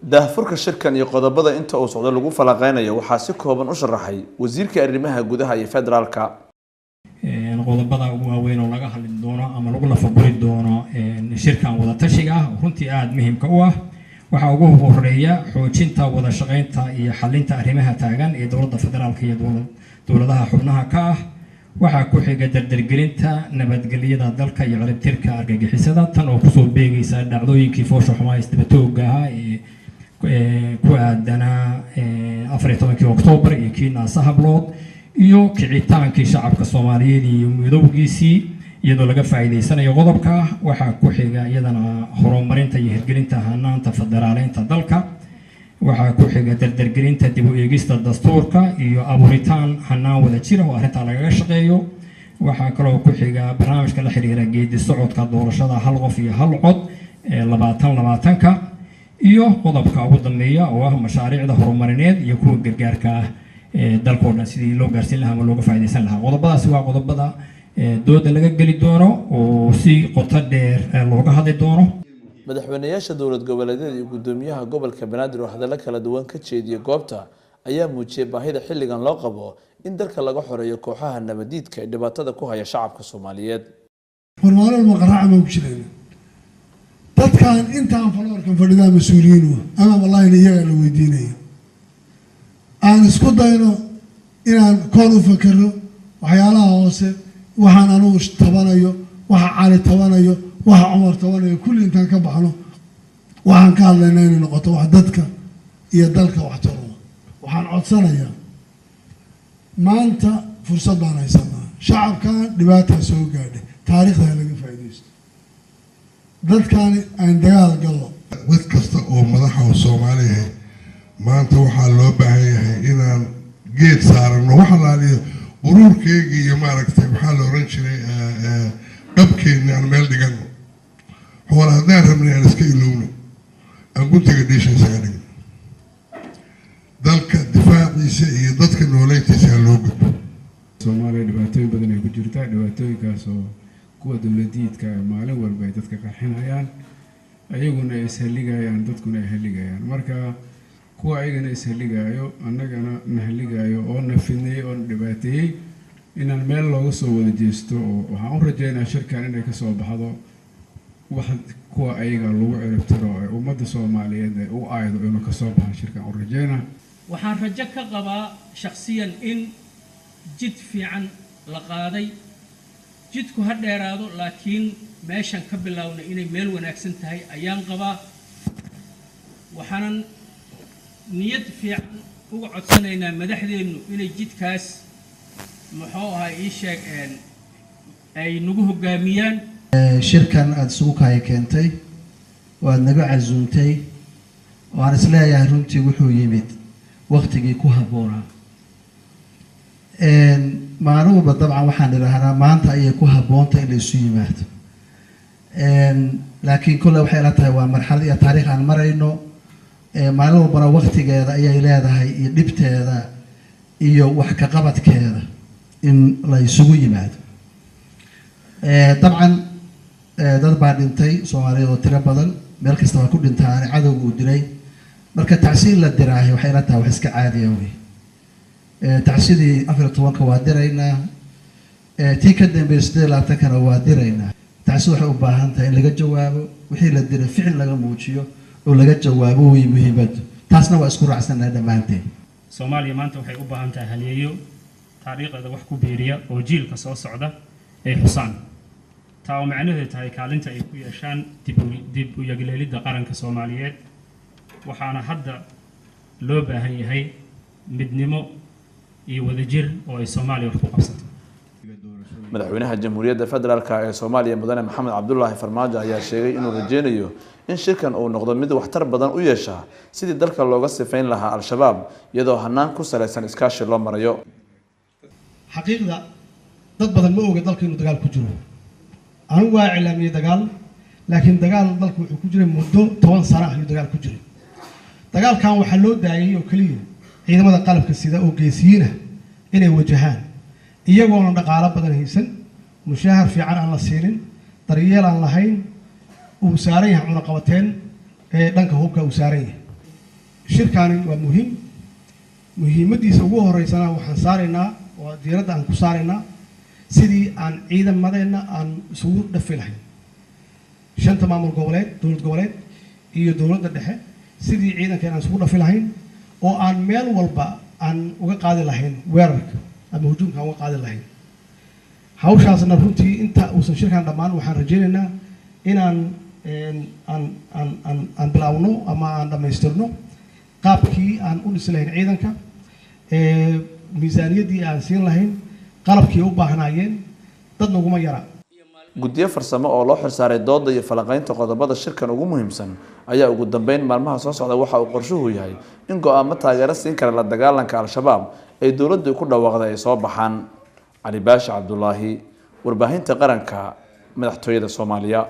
daahfurka shirkan iyo qodobada inta uu socdo lagu falaqeynayo waxaa si kooban u sharaxay wasiirka arrimaha gudaha iyo federaalka. qodobada ugu waaweyn oo laga hadli doono ama lagu lafaguri doono shirkan wada tashiga ah runtii aad muhiimka u ah waxa ugu horeeya xoojinta wada shaqeynta iyo xalinta arrimaha taagan ee dowladda federaalka iyo dowladaha xubnaha ka ah waxa ku xiga dardargelinta nabadgelyada dalka iyo ciribtirka argagixisada tan oo kusoo beegaysa dhacdooyinkii foosha xumaa isdabatoogga ah ee ku aadanaa 14 Oktoobar iyo kii Naasa Hablood iyo kicitaankii shacabka Soomaaliyeed iyo midowgiisii iyadoo laga faa'iideysanayo qodobka waxa ku xiga iyadana horumarinta iyo hirgelinta hanaanta federaaleynta dalka waxa ku xiga dardargelinta dib u eegista dastuurka iyo abuuritaan hanaan wada jira oo arrinta laga shaqeeyo waxa kale oo ku xiga barnaamijka la xiriira geedi socodka doorashada hal qof iyo hal cod 2020ka iyo qodobka ugu dambeeya oo ah mashaariicda horumarineed iyo kuwa gargaarka ah dalkooda sidii loo gaarsiin lahaa ama looga faa'iideysan lahaa qodobadaasi waa qodobada dooda laga geli doono oo si qoto dheer looga hadli doono. madaxweynayaasha dowlad goboleedyada iyo gudoomiyaha gobolka Banaadir oo hadallo kala duwan ka jeediyay goobta ayaa muujiyay baahida xilligan loo qabo in dalka laga xoreeyo kooxaha nabadiidka ee dhibaatada ku haya shacabka Soomaaliyeed. hormaarin maqraaca ma jireen dadkan intaan faloorkan fadhidaa mas'uuliyiin ama wallahi iyaga la weydiinayo aan isku dayno inaan koor u fakaro waxyaalaha hoose waxaan anugu tabanayo waxa cali tabanayo waxa Umar tabanayo kulli intaan ka baxno waxaan ka hadlaynaa inay noqoto wax dadka iyo dalka wax taro waxaan codsanayaa maanta fursad baan haysanaa shacabka dhibaato soo gaadhay taariikhda laga faa'iideysto dadkan aan dagaal galo wad kasta oo madaxa Soomaaliyeed maanta waxaa loo baahan yahay inaan geed saarno waxa la leeyahay ururkeega iyo maaragtay waxa la oran jiray qabkeena aan meel dhigano xoolo hadaan rabnay aan iska ilowno aan guntiga dhiishan saarnay dalka difaaciisa iyo dadka nooleyntiisa loo gudbo Soomaaliya dhibaatooyin badan ay ku jirtaa dhibaatooyinkaas oo kuwa dawladiidka maalin walba ay dadka qaxinayaan ayaguna ay ishaligayaan dadkuna ay haligayaan marka kuwa ayagana ishaligayo annagana nahaligayo oo nafidnay oo dhibaateeyay inaan meel looga soo wada jeesto oo waxaan u rajaynayaa shirkan inay ka soo baxdo wax kuwa ayaga lagu ciribtiro ee ummadda Soomaaliyeed ay u aaydo inuu ka soo baxo shirkan u rajaynaa waxaan rajo ka qabaa shakhsiyan in jid fiican la qaaday jidku ha dheeraado laakiin meeshan ka bilowna inay meel wanaagsan tahay ayaan qabaa waxaan niyad fiican uga codsanaynaa madaxdeenu inay jidkaas muxuu ahaa ii sheegeen ay nagu hogaamiyaan shirkan aad isugu kaay keentay oo aad naga casuumtay oo aan isleeyahay runtii wuxuu yimid waqtigii ku habboonaa maanuhuba dabcan waxaan idhaahnaa maanta ayay ku habboonta in la isu yimaado laakiin kolle waxay ila tahay waa marxalad iyo taariikh aan marayno maalin walbana waqtigeeda ayay leedahay iyo dhibteeda iyo wax ka qabadkeeda in la isugu yimaado dabcan dad baa dhintay Soomaaliyeed oo tiro badan meel kasta waa ku dhintaan cadowga uu dilay marka tacsiin la diraahay waxay ila tahay wax iska caadi ah tacsiidii 14 waa diraynaa tii ka dambeysay 20 waa diraynaa tacsiid waxay u baahan tahay in laga jawaabo wixii la diray ficil laga muujiyo oo laga jawaabo way muhiimad taasna waa isku raacsanahay dhamaanteen Soomaaliya maanta waxay u baahan tahay haliyeeyo taariikhda wax ku beeriya oo jiilka soo socda ay xusaan taa oo macnaheedu tahay kaalinta ay ku yeeshaan dib u yagleelidda qaranka Soomaaliyeed waxaana hadda loo baahan yahay midnimo iyo wadajir oo ay Soomaaliya wax ku qabsato madaxweynaha jamhuuriyadda federaalka ee Soomaaliya mudane Maxamed Cabdullaahi Farmaajo ayaa sheegay inuu rajeynayo in shirkan uu noqdo mid waxtar badan u yeesha sidii dalka looga sifayn lahaa al-shabaab iyadoo hanaan ku saleysan iskaashi loo marayo xaqiiqda dad badan ma oga dalka inuu dagaal ku jiro anigu waa cilaamiyay dagaal laakiin dagaal dalku wuxuu ku jiray muddo 10 sano ayuu dagaal ku jiray dagaalkan waxa loo daayay oo kaliya ciidamada qalabka sida oo geesiyiina inay wajahaan iyagoona dhaqaale badan haysan mushahar fiican aan la siinin daryeel aan lahayn uu saaran yahay cunaqabateen dhanka hubka uu saaran yahay. shirkaani waa muhiimadiisa ugu horeysana waxaan saaraynaa oo diiradda aan ku saaraynaa sidii aan ciidamadeenna aan isugu dhafi lahayn shanta maamul goboleed dowlad goboleed iyo dowladda dhexe sidii ciidankeena aan isugu dhafi lahayn oo aan meel walba aan uga qaadi lahayn weerarka ama hujuumka aan uga qaadi lahayn. hawshaasna runtii inta uusan shirkan dhammaan waxaan rajaynaynaa inaan aan bilaawno ama aan dhammaystirno qaabkii aan u dhisi lahayn ciidanka, miisaaniyaddii aan siin lahayn, qalabkii u baahnaayeen, dad naguma yara. guddiyo farsamo oo loo xilsaaray dooda iyo falanqaynta qodobada shirkan ugu muhiimsan ayaa ugu dambeyn maalmaha soo socda waxa uu qorshuhu yahay in go'aamo taageero siin kara la dagaalanka al-shabaab ay dowladdu ku dhawaaqday ay soo baxaan. cali baashi cabdulaahi, warbaahinta qaranka, madaxtooyada Soomaaliya.